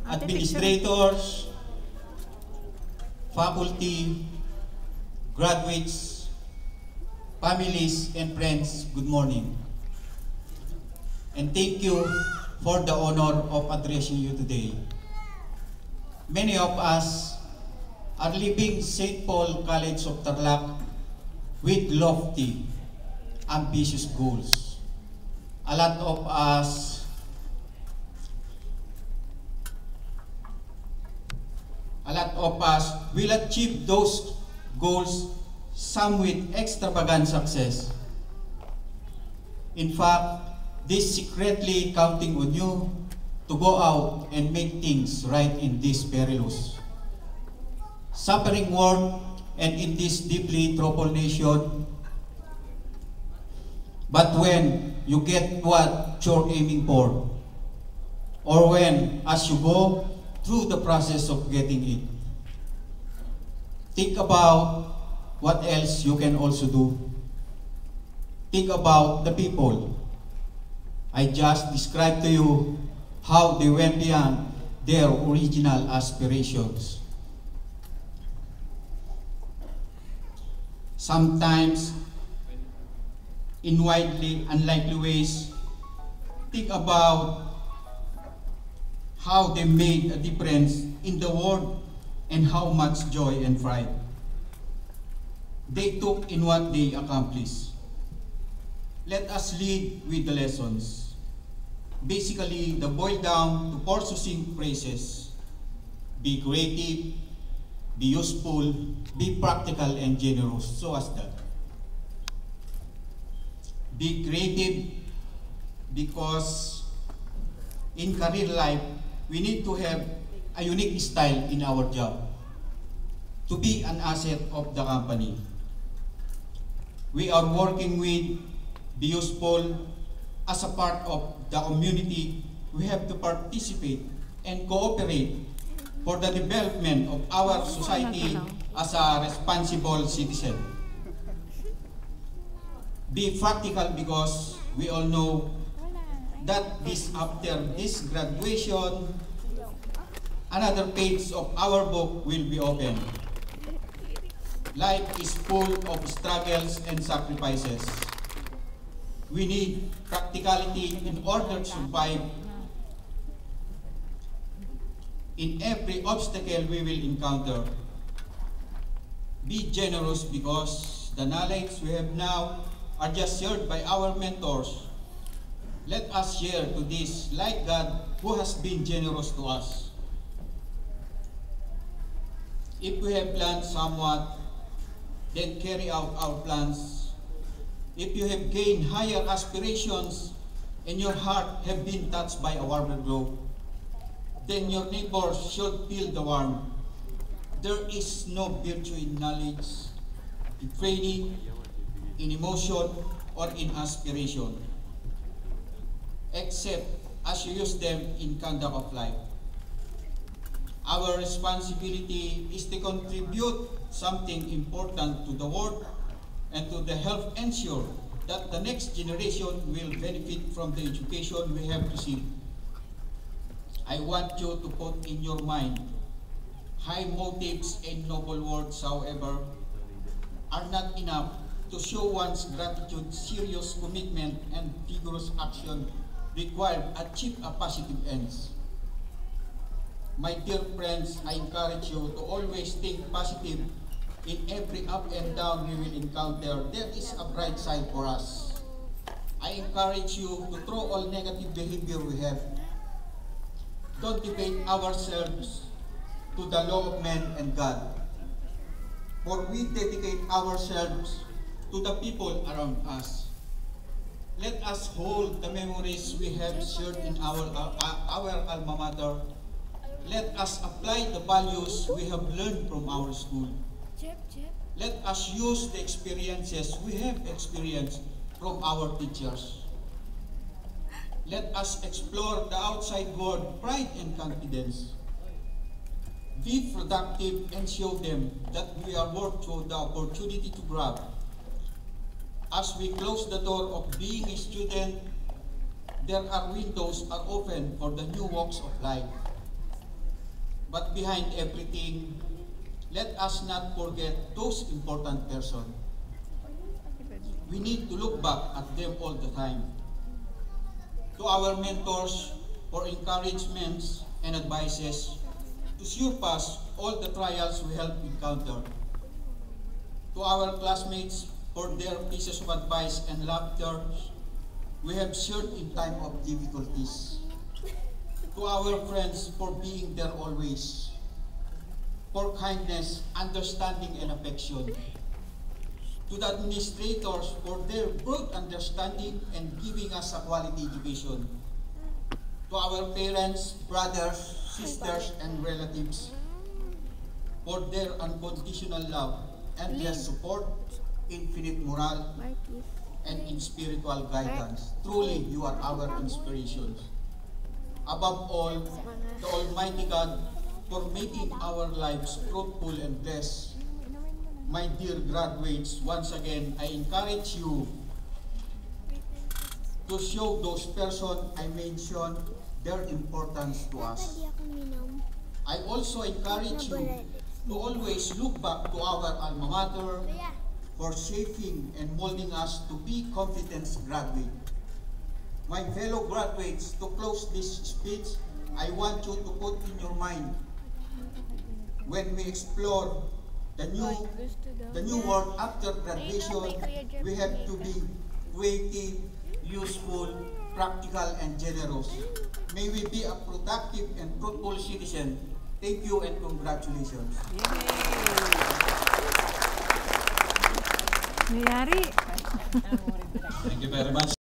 administrators, faculty, graduates, families, and friends, good morning. And thank you for the honor of addressing you today. Many of us are leaving St. Paul College of Tarlac with lofty, ambitious goals. A lot of us will achieve those goals, some with extravagant success. In fact, they secretly counting on you to go out and make things right in this perilous, suffering world and in this deeply troubled nation. But when you get what you're aiming for, or when as you go through the process of getting it, think about what else you can also do. Think about the people. I just described to you how they went beyond their original aspirations. Sometimes, in widely unlikely ways, think about how they made a difference in the world and how much joy and pride they took in what they accomplished. Let us lead with the lessons. Basically, the boil down to four succinct phrases: be creative, be useful, be practical, and generous. So as that. Be creative because in career life, we need to have a unique style in our job to be an asset of the company. We are working with be useful as a part of the community. We have to participate and cooperate for the development of our society as a responsible citizen. Be practical because we all know that after this graduation, another page of our book will be open. Life is full of struggles and sacrifices. We need practicality in order to survive in every obstacle we will encounter. Be generous because the knowledge we have now are just shared by our mentors. Let us share to this like God who has been generous to us. If we have planned somewhat, then carry out our plans. If you have gained higher aspirations and your heart have been touched by a warmer glow, then your neighbors should feel the warmth. There is no virtue in knowledge, in training, in emotion, or in aspiration, except as you use them in conduct of life. Our responsibility is to contribute something important to the world and to the help ensure that the next generation will benefit from the education we have received. I want you to put in your mind, high motives and noble words, however, are not enough to show one's gratitude. Serious commitment and vigorous action required achieve a positive ends. My dear friends, I encourage you to always think positive. In every up and down we will encounter, there is a bright side for us. I encourage you to throw all negative behavior we have. Don't debate ourselves to the law of man and God, for we dedicate ourselves to the people around us. Let us hold the memories we have shared in our alma mater. Let us apply the values we have learned from our school. Let us use the experiences we have experienced from our teachers. Let us explore the outside world, pride and confidence. Be productive and show them that we are worth the opportunity to grab. As we close the door of being a student, there are windows are open for the new walks of life. But behind everything, let us not forget those important persons. We need to look back at them all the time. To our mentors for encouragements and advices to surpass all the trials we have encountered. To our classmates for their pieces of advice and laughter we have shared in time of difficulties. To our friends for being there always, for kindness, understanding, and affection. To the administrators for their broad understanding and giving us a quality education. To our parents, brothers, sisters, and relatives for their unconditional love and their support, infinite moral, and in spiritual guidance. Truly, you are our inspirations. Above all, the Almighty God for making our lives fruitful and blessed. My dear graduates, once again, I encourage you to show those persons I mentioned their importance to us. I also encourage you to always look back to our alma mater for shaping and molding us to be competent graduates. My fellow graduates, to close this speech, I want you to put in your mind, when we explore the new world after graduation, we have to be creative, useful, practical, and generous. May we be a productive and fruitful citizen. Thank you and congratulations. Mayari. Thank you very much.